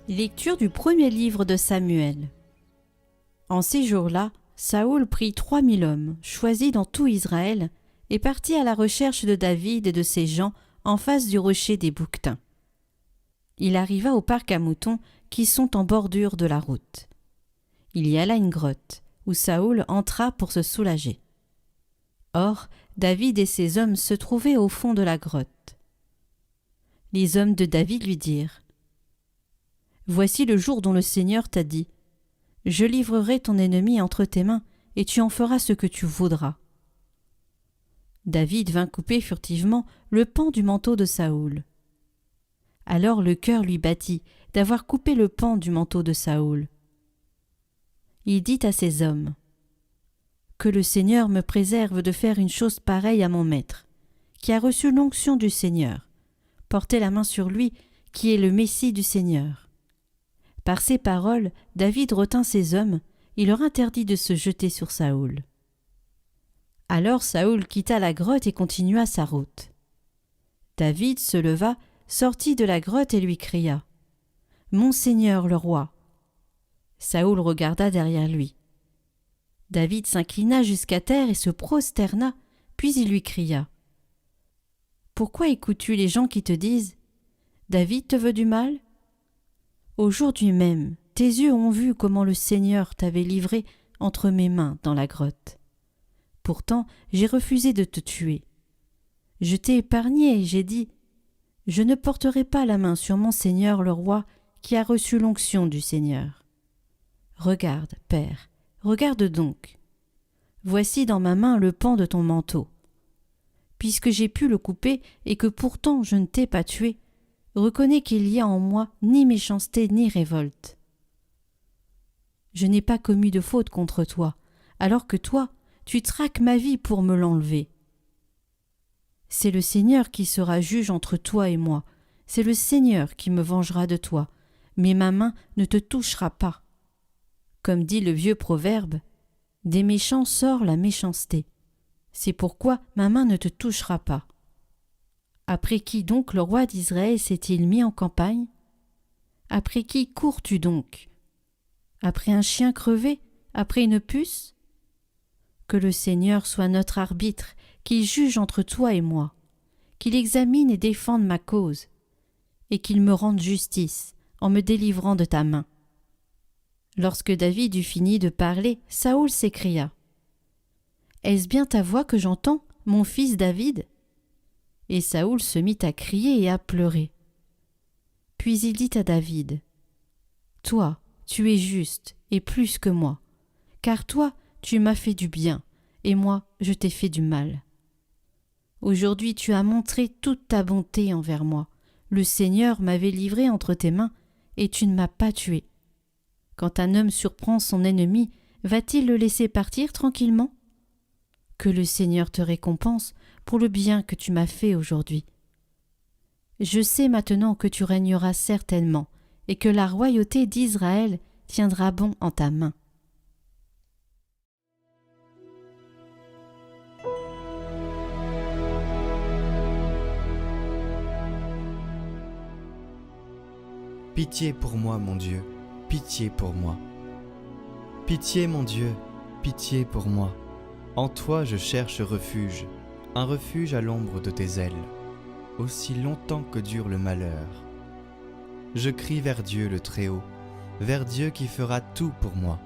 Lecture du premier livre de Samuel. En ces jours-là, Saoul prit 3000 hommes, choisis dans tout Israël, et partit à la recherche de David et de ses gens en face du rocher des Bouquetins. Il arriva au parc à moutons qui sont en bordure de la route. Il y a là une grotte, où Saoul entra pour se soulager. Or, David et ses hommes se trouvaient au fond de la grotte. Les hommes de David lui dirent : « Voici le jour dont le Seigneur t'a dit : je livrerai ton ennemi entre tes mains, et tu en feras ce que tu voudras. » David vint couper furtivement le pan du manteau de Saoul. Alors le cœur lui battit d'avoir coupé le pan du manteau de Saoul. Il dit à ses hommes : « Que le Seigneur me préserve de faire une chose pareille à mon maître, qui a reçu l'onction du Seigneur. Portez la main sur lui, qui est le Messie du Seigneur. » Par ces paroles, David retint ses hommes, il leur interdit de se jeter sur Saoul. Alors Saoul quitta la grotte et continua sa route. David se leva, sortit de la grotte et lui cria : « Mon Seigneur le roi !» Saoul regarda derrière lui. David s'inclina jusqu'à terre et se prosterna, puis il lui cria : « Pourquoi écoutes-tu les gens qui te disent : David te veut du mal ? Aujourd'hui même, tes yeux ont vu comment le Seigneur t'avait livré entre mes mains dans la grotte. Pourtant, j'ai refusé de te tuer. Je t'ai épargné et j'ai dit : je ne porterai pas la main sur mon Seigneur le roi qui a reçu l'onction du Seigneur. Regarde, Père, regarde donc. Voici dans ma main le pan de ton manteau. Puisque j'ai pu le couper et que pourtant je ne t'ai pas tué, reconnais qu'il y a en moi ni méchanceté ni révolte. Je n'ai pas commis de faute contre toi, alors que toi, tu traques ma vie pour me l'enlever. C'est le Seigneur qui sera juge entre toi et moi, c'est le Seigneur qui me vengera de toi, mais ma main ne te touchera pas. Comme dit le vieux proverbe, des méchants sort la méchanceté. C'est pourquoi ma main ne te touchera pas. Après qui donc le roi d'Israël s'est-il mis en campagne ? Après qui cours-tu donc ? Après un chien crevé ? Après une puce ? Que le Seigneur soit notre arbitre, qu'il juge entre toi et moi, qu'il examine et défende ma cause, et qu'il me rende justice en me délivrant de ta main. » Lorsque David eut fini de parler, Saoul s'écria : « Est-ce bien ta voix que j'entends, mon fils David ? » Et Saoul se mit à crier et à pleurer. Puis il dit à David : « Toi, tu es juste et plus que moi, car toi, tu m'as fait du bien, et moi, je t'ai fait du mal. Aujourd'hui, tu as montré toute ta bonté envers moi. Le Seigneur m'avait livré entre tes mains, et tu ne m'as pas tué. Quand un homme surprend son ennemi, va-t-il le laisser partir tranquillement ? Que le Seigneur te récompense pour le bien que tu m'as fait aujourd'hui. Je sais maintenant que tu régneras certainement, et que la royauté d'Israël tiendra bon en ta main. » Pitié pour moi, mon Dieu, pitié pour moi. Pitié, mon Dieu, pitié pour moi. En toi je cherche refuge, un refuge à l'ombre de tes ailes, aussi longtemps que dure le malheur. Je crie vers Dieu le Très-Haut, vers Dieu qui fera tout pour moi.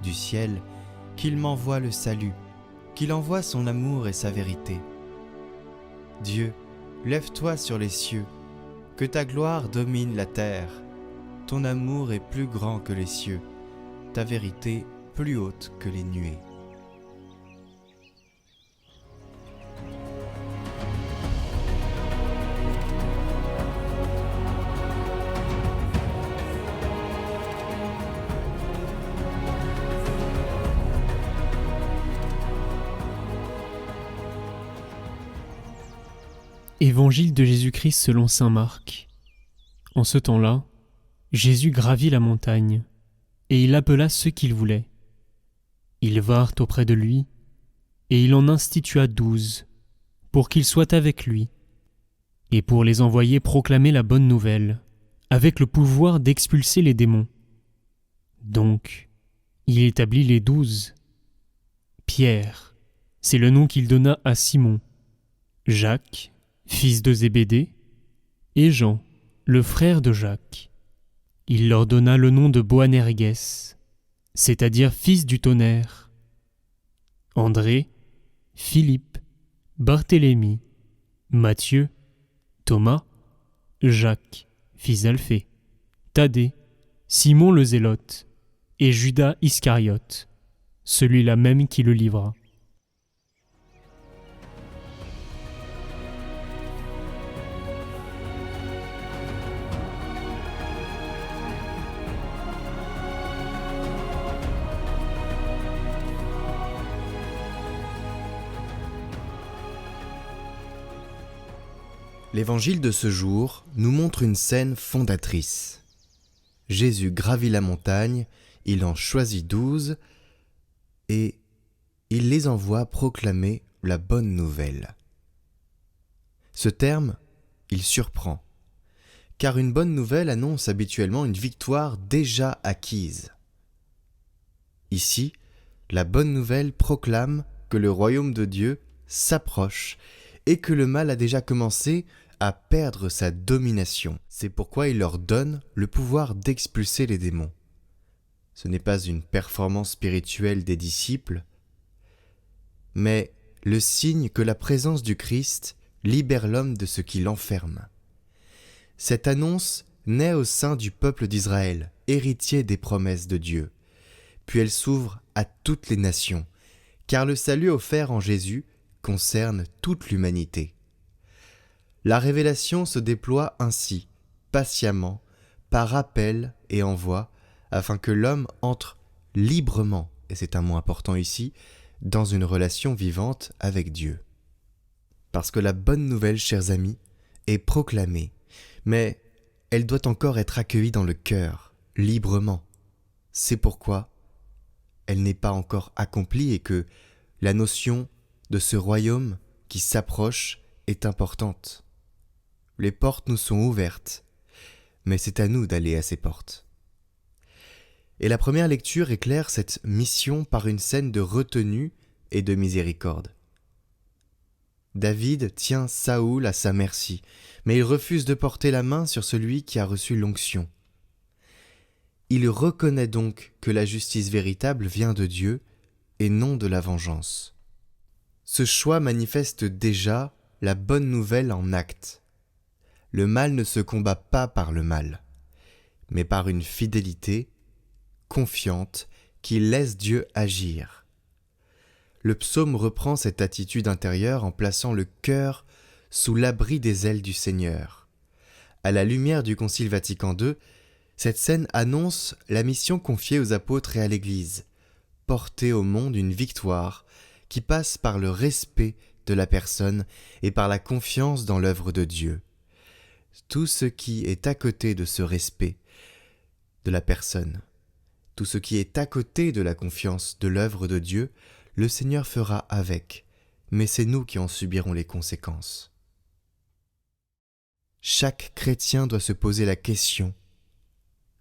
Du ciel, qu'il m'envoie le salut, qu'il envoie son amour et sa vérité. Dieu, lève-toi sur les cieux, que ta gloire domine la terre. Ton amour est plus grand que les cieux, ta vérité plus haute que les nuées. Évangile de Jésus-Christ selon saint Marc. En ce temps-là, Jésus gravit la montagne, et il appela ceux qu'il voulait. Ils vinrent auprès de lui, et il en institua 12, pour qu'ils soient avec lui, et pour les envoyer proclamer la bonne nouvelle avec le pouvoir d'expulser les démons. Donc, il établit les 12. Pierre, c'est le nom qu'il donna à Simon, Jacques, fils de Zébédée, et Jean, le frère de Jacques. Il leur donna le nom de Boanerges, c'est-à-dire fils du tonnerre. André, Philippe, Barthélemy, Matthieu, Thomas, Jacques, fils d'Alphée, Thaddée, Simon le Zélote, et Judas Iscariote, celui-là même qui le livra. L'évangile de ce jour nous montre une scène fondatrice. Jésus gravit la montagne, il en choisit 12 et il les envoie proclamer la bonne nouvelle. Ce terme, il surprend, car une bonne nouvelle annonce habituellement une victoire déjà acquise. Ici, la bonne nouvelle proclame que le royaume de Dieu s'approche et que le mal a déjà commencé à perdre sa domination. C'est pourquoi il leur donne le pouvoir d'expulser les démons. Ce n'est pas une performance spirituelle des disciples, mais le signe que la présence du Christ libère l'homme de ce qui l'enferme. Cette annonce naît au sein du peuple d'Israël, héritier des promesses de Dieu, puis elle s'ouvre à toutes les nations, car le salut offert en Jésus concerne toute l'humanité. La révélation se déploie ainsi, patiemment, par appel et envoi, afin que l'homme entre librement, et c'est un mot important ici, dans une relation vivante avec Dieu. Parce que la bonne nouvelle, chers amis, est proclamée, mais elle doit encore être accueillie dans le cœur, librement. C'est pourquoi elle n'est pas encore accomplie et que la notion de ce royaume qui s'approche est importante. Les portes nous sont ouvertes, mais c'est à nous d'aller à ces portes. Et la première lecture éclaire cette mission par une scène de retenue et de miséricorde. David tient Saoul à sa merci, mais il refuse de porter la main sur celui qui a reçu l'onction. Il reconnaît donc que la justice véritable vient de Dieu et non de la vengeance. Ce choix manifeste déjà la bonne nouvelle en acte. Le mal ne se combat pas par le mal, mais par une fidélité confiante qui laisse Dieu agir. Le psaume reprend cette attitude intérieure en plaçant le cœur sous l'abri des ailes du Seigneur. À la lumière du Concile Vatican II, cette scène annonce la mission confiée aux apôtres et à l'Église, porter au monde une victoire qui passe par le respect de la personne et par la confiance dans l'œuvre de Dieu. Tout ce qui est à côté de ce respect de la personne, tout ce qui est à côté de la confiance de l'œuvre de Dieu, le Seigneur fera avec, mais c'est nous qui en subirons les conséquences. Chaque chrétien doit se poser la question,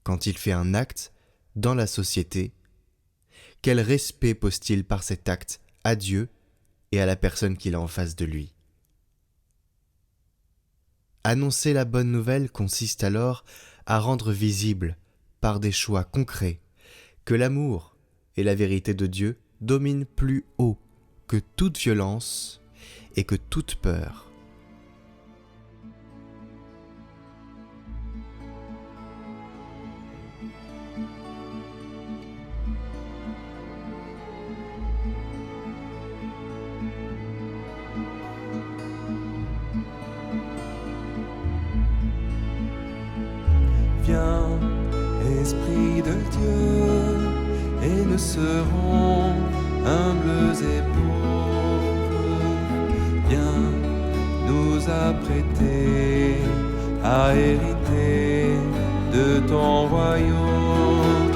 quand il fait un acte dans la société, quel respect pose-t-il par cet acte à Dieu et à la personne qu'il a en face de lui? Annoncer la bonne nouvelle consiste alors à rendre visible, par des choix concrets, que l'amour et la vérité de Dieu dominent plus haut que toute violence et que toute peur. Viens, Esprit de Dieu, et nous serons humbles et pauvres. Viens nous apprêter à hériter de ton royaume.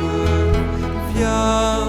Viens